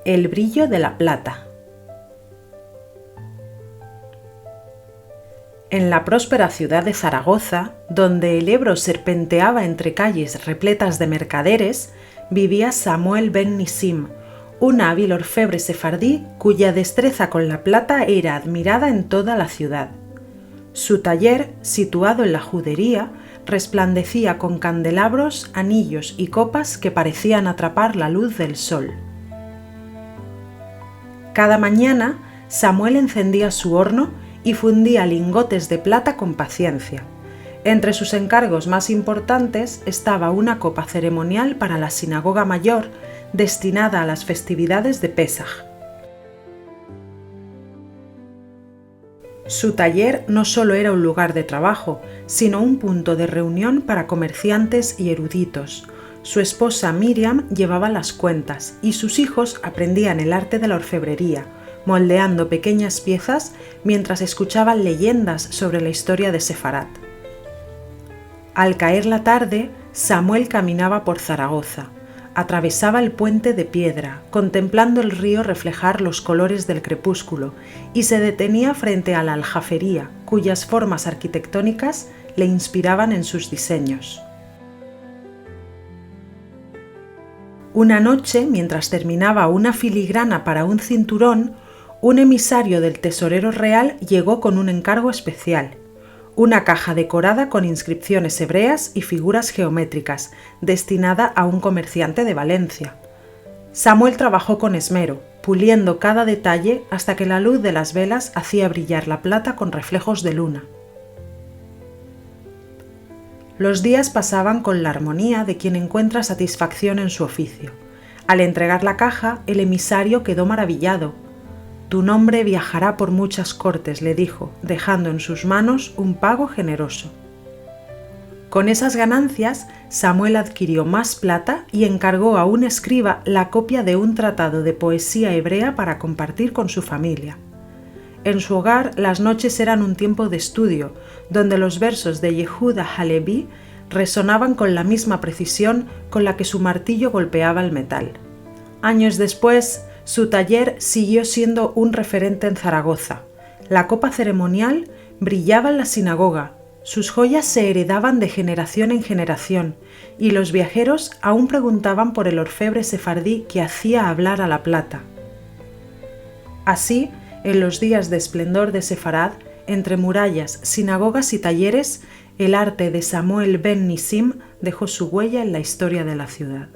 El brillo de la plata. En la próspera ciudad de Zaragoza, donde el Ebro serpenteaba entre calles repletas de mercaderes, vivía Samuel ben Nisim, un hábil orfebre sefardí cuya destreza con la plata era admirada en toda la ciudad. Su taller, situado en la judería, resplandecía con candelabros, anillos y copas que parecían atrapar la luz del sol. Cada mañana, Samuel encendía su horno y fundía lingotes de plata con paciencia. Entre sus encargos más importantes estaba una copa ceremonial para la sinagoga mayor, destinada a las festividades de Pesaj. Su taller no solo era un lugar de trabajo, sino un punto de reunión para comerciantes y eruditos. Su esposa Miriam llevaba las cuentas y sus hijos aprendían el arte de la orfebrería, moldeando pequeñas piezas mientras escuchaban leyendas sobre la historia de Sefarat. Al caer la tarde, Samuel caminaba por Zaragoza. Atravesaba el puente de piedra, contemplando el río reflejar los colores del crepúsculo, y se detenía frente a la aljafería, cuyas formas arquitectónicas le inspiraban en sus diseños. Una noche, mientras terminaba una filigrana para un cinturón, un emisario del tesorero real llegó con un encargo especial: una caja decorada con inscripciones hebreas y figuras geométricas, destinada a un comerciante de Valencia. Samuel trabajó con esmero, puliendo cada detalle hasta que la luz de las velas hacía brillar la plata con reflejos de luna. Los días pasaban con la armonía de quien encuentra satisfacción en su oficio. Al entregar la caja, el emisario quedó maravillado. «Tu nombre viajará por muchas cortes», le dijo, dejando en sus manos un pago generoso. Con esas ganancias, Samuel adquirió más plata y encargó a un escriba la copia de un tratado de poesía hebrea para compartir con su familia. En su hogar, las noches eran un tiempo de estudio, donde los versos de Yehuda Halevi resonaban con la misma precisión con la que su martillo golpeaba el metal. Años después, su taller siguió siendo un referente en Zaragoza. La copa ceremonial brillaba en la sinagoga, sus joyas se heredaban de generación en generación, y los viajeros aún preguntaban por el orfebre sefardí que hacía hablar a la plata. Así, en los días de esplendor de Sefarad, entre murallas, sinagogas y talleres, el arte de Samuel ben Nisim dejó su huella en la historia de la ciudad.